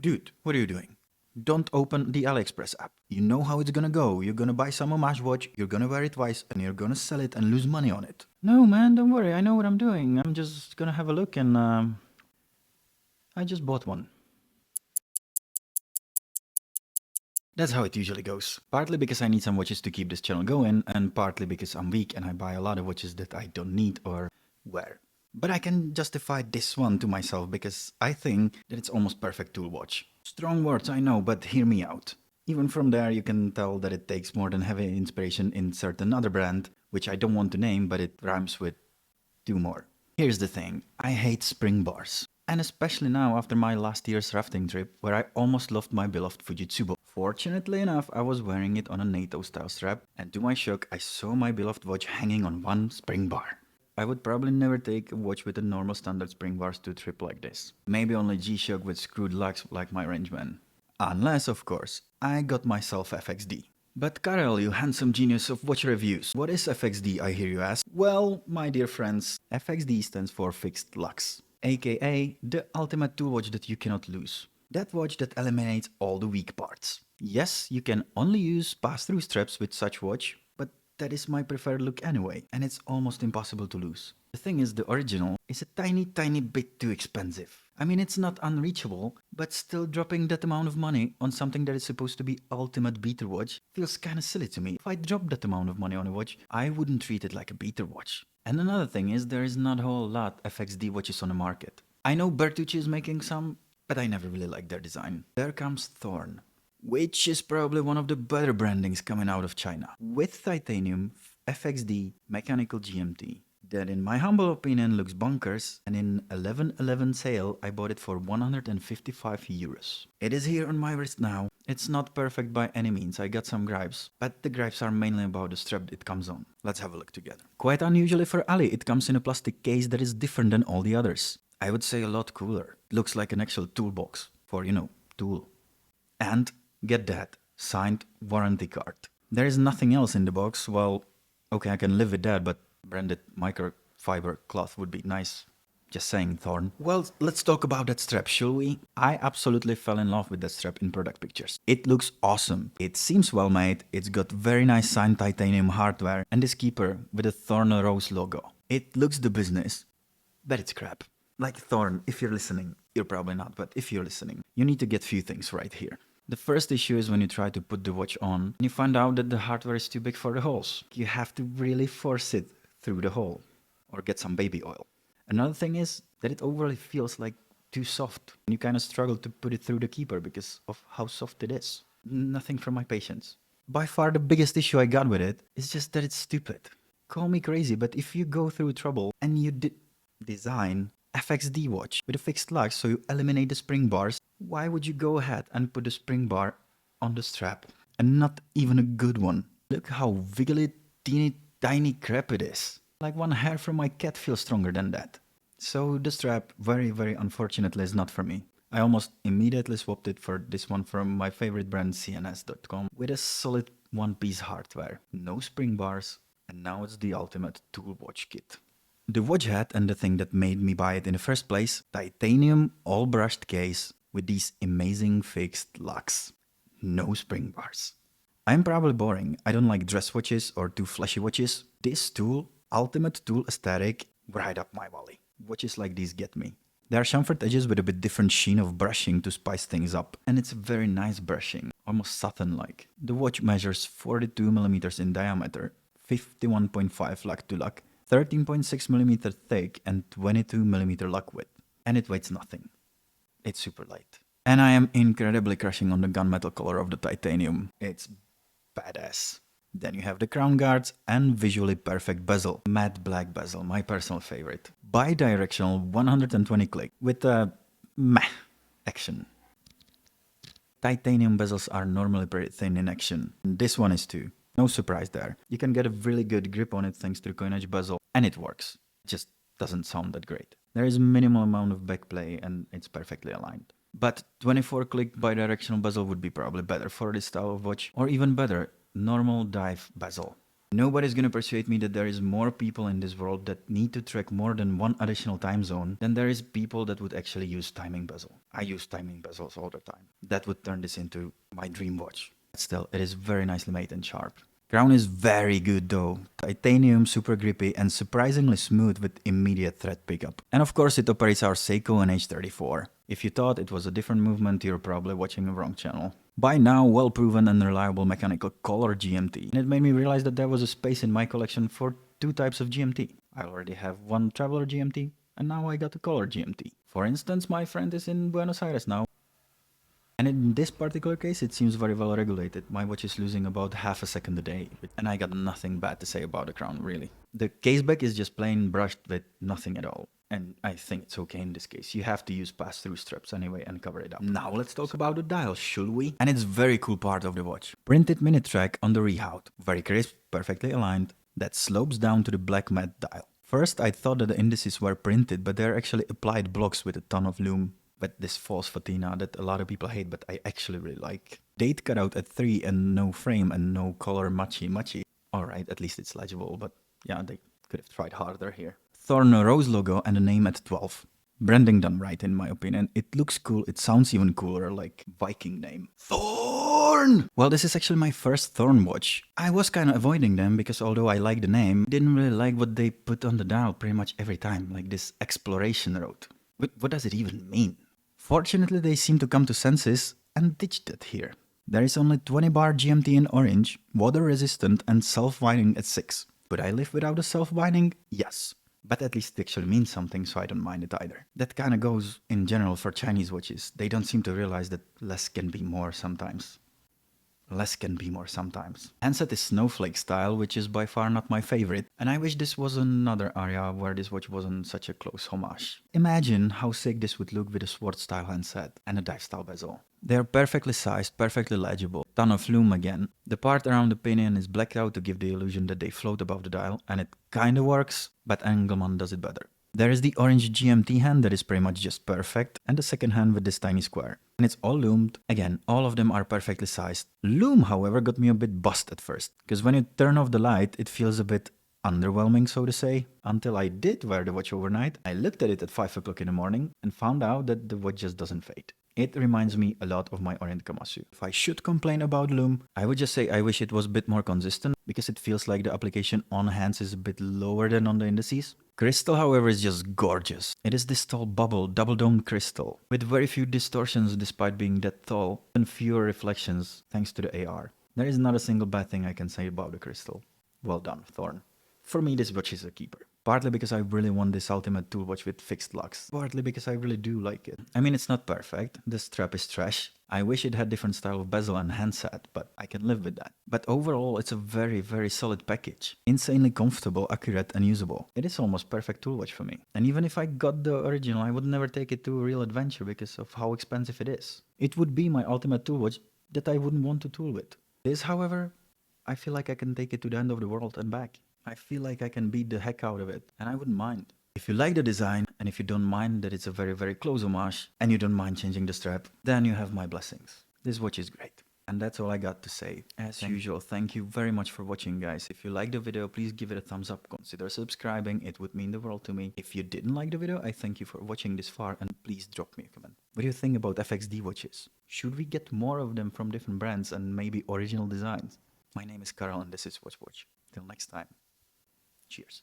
Dude, what are you doing? Don't open the AliExpress app. You know how it's gonna go. You're gonna buy some homage watch, you're gonna wear it twice, and you're gonna sell it and lose money on it. No, man, don't worry. I know what I'm doing. I'm just gonna have a look and, I just bought one. That's how it usually goes. Partly because I need some watches to keep this channel going, and partly because I'm weak and I buy a lot of watches that I don't need or wear. But I can justify this one to myself because I think that it's almost perfect tool watch. Strong words, I know, but hear me out. Even from there you can tell that it takes more than heavy inspiration in certain other brand, which I don't want to name, but it rhymes with two more. Here's the thing, I hate spring bars. And especially now after my last year's rafting trip, where I almost lost my beloved Fujitsubo. Fortunately enough, I was wearing it on a NATO style strap, and to my shock, I saw my beloved watch hanging on one spring bar. I would probably never take a watch with a normal standard spring bars to a trip like this. Maybe only G-Shock with screwed lugs like my rangeman. Unless, of course, I got myself FXD. But Karel, you handsome genius of watch reviews, what is FXD, I hear you ask? Well, my dear friends, FXD stands for Fixed Lux, aka the ultimate tool watch that you cannot lose. That watch that eliminates all the weak parts. Yes, you can only use pass-through straps with such watch, but that is my preferred look anyway, and it's almost impossible to lose. The thing is, the original is a tiny bit too expensive. I mean, it's not unreachable, but still dropping that amount of money on something that is supposed to be ultimate beater watch feels kinda silly to me. If I dropped that amount of money on a watch, I wouldn't treat it like a beater watch. And another thing is, there is not a whole lot FXD watches on the market. I know Bertucci is making some, but I never really liked their design. There comes Thorn, which is probably one of the better brandings coming out of China. With titanium, FXD, mechanical GMT. That in my humble opinion looks bonkers, and in 11/11 sale I bought it for 155 euros. It is here on my wrist now. It's not perfect by any means, I got some gripes, but the gripes are mainly about the strap it comes on. Let's have a look together. Quite unusually for Ali, it comes in a plastic case that is different than all the others. I would say a lot cooler. It looks like an actual toolbox for, tool. And get that, signed warranty card. There is nothing else in the box. Well, okay, I can live with that, but branded microfiber cloth would be nice. Just saying, Thorn. Well, let's talk about that strap, shall we? I absolutely fell in love with that strap in product pictures. It looks awesome. It seems well made. It's got very nice signed titanium hardware and this keeper with a Thorn Rose logo. It looks the business, but it's crap. Like Thorn, if you're listening, you're probably not, but if you're listening, you need to get few things right here. The first issue is when you try to put the watch on and you find out that the hardware is too big for the holes. You have to really force it through the hole or get some baby oil. Another thing is that it overly feels like too soft. You kind of struggle to put it through the keeper because of how soft it is. Nothing from my patience. By far the biggest issue I got with it is just that it's stupid. Call me crazy, but if you go through trouble and you design FXD watch with a fixed lux so you eliminate the spring bars, why would you go ahead and put a spring bar on the strap? And not even a good one. Look how wiggly, teeny, tiny crap it is. Like one hair from my cat feels stronger than that. So the strap, very unfortunately, is not for me. I almost immediately swapped it for this one from my favorite brand cns.com with a solid one-piece hardware. No spring bars, and now it's the ultimate tool watch kit. The watch hat and the thing that made me buy it in the first place, titanium all brushed case with these amazing fixed locks. No spring bars. I'm probably boring, I don't like dress watches or too flashy watches. This tool, ultimate tool aesthetic, right up my valley. Watches like these get me. There are chamfered edges with a bit different sheen of brushing to spice things up. And it's very nice brushing, almost satin-like. The watch measures 42mm in diameter, 51.5 lug to lug, 13.6mm thick and 22mm lug width. And it weighs nothing. It's super light. And I am incredibly crushing on the gunmetal color of the titanium. It's badass. Then you have the crown guards and visually perfect bezel. Matte black bezel, my personal favorite. Bi-directional 120 click with a meh action. Titanium bezels are normally pretty thin in action. This one is too. No surprise there. You can get a really good grip on it thanks to the coinage bezel, and it works. It just doesn't sound that great. There is a minimal amount of backplay and it's perfectly aligned. But 24 click bidirectional bezel would be probably better for this style of watch, or even better, normal dive bezel. Nobody's gonna persuade me that there is more people in this world that need to track more than one additional time zone than there is people that would actually use timing bezel. I use timing bezels all the time. That would turn this into my dream watch. Still, it is very nicely made and sharp. Crown is very good though. Titanium, super grippy and surprisingly smooth with immediate thread pickup. And of course it operates our Seiko NH34. If you thought it was a different movement, you're probably watching a wrong channel. By now, well-proven and reliable mechanical color GMT. And it made me realize that there was a space in my collection for two types of GMT. I already have one traveler GMT, and now I got a color GMT. For instance, my friend is in Buenos Aires now. And in this particular case, it seems very well regulated. My watch is losing about half a second a day, and I got nothing bad to say about the crown, really. The caseback is just plain brushed with nothing at all. And I think it's okay in this case. You have to use pass-through straps anyway and cover it up. Now let's talk about the dial, shall we? And it's very cool part of the watch. Printed minute track on the rehaut. Very crisp, perfectly aligned. That slopes down to the black matte dial. First I thought that the indices were printed, but they're actually applied blocks with a ton of lume. But this false patina that a lot of people hate, but I actually really like. Date cut out at 3 and no frame and no color matchy. Alright, at least it's legible, but yeah, they could have tried harder here. Thorn rose logo and a name at 12. Branding done right in my opinion. It looks cool, it sounds even cooler, like Viking name. Thorn! Well, this is actually my first Thorn watch. I was kind of avoiding them because although I like the name, I didn't really like what they put on the dial pretty much every time, like this exploration road. What does it even mean? Fortunately, they seem to come to senses and ditched it here. There is only 20 bar GMT in orange, water resistant and self-winding at 6. Could I live without a self-winding? Yes. But at least it actually means something, so I don't mind it either. That kinda goes in general for Chinese watches. They don't seem to realize that less can be more sometimes. Less can be more sometimes. Handset is snowflake style, which is by far not my favorite, and I wish this was another area where this watch wasn't such a close homage. Imagine how sick this would look with a sword style handset and a dive style bezel. They are perfectly sized, perfectly legible, ton of lume again. The part around the pinion is blacked out to give the illusion that they float above the dial, and it kinda works, but Engelmann does it better. There is the orange GMT hand that is pretty much just perfect, and the second hand with this tiny square. And it's all lumed. Again, all of them are perfectly sized. Lume, however, got me a bit buzzed at first, because when you turn off the light, it feels a bit underwhelming, so to say. Until I did wear the watch overnight, I looked at it at 5 o'clock in the morning and found out that the watch just doesn't fade. It reminds me a lot of my Orient Kamasu. If I should complain about lume, I would just say I wish it was a bit more consistent, because it feels like the application on hands is a bit lower than on the indices. Crystal, however, is just gorgeous. It is this tall bubble, double-domed crystal, with very few distortions despite being that tall, and fewer reflections thanks to the AR. There is not a single bad thing I can say about the crystal. Well done, Thorn. For me, this watch is a keeper. Partly because I really want this ultimate tool watch with fixed locks. Partly because I really do like it. I mean, it's not perfect. The strap is trash. I wish it had different style of bezel and handset, but I can live with that. But overall, it's a very, very solid package. Insanely comfortable, accurate and usable. It is almost perfect tool watch for me. And even if I got the original, I would never take it to a real adventure because of how expensive it is. It would be my ultimate tool watch that I wouldn't want to tool with. This, however, I feel like I can take it to the end of the world and back. I feel like I can beat the heck out of it, and I wouldn't mind. If you like the design, and if you don't mind that it's a very, very close homage, and you don't mind changing the strap, then you have my blessings. This watch is great. And that's all I got to say. As usual, thank you very much for watching, guys. If you liked the video, please give it a thumbs up. Consider subscribing, it would mean the world to me. If you didn't like the video, I thank you for watching this far, and please drop me a comment. What do you think about FXD watches? Should we get more of them from different brands and maybe original designs? My name is Karel, and this is Watch. Till next time. Cheers.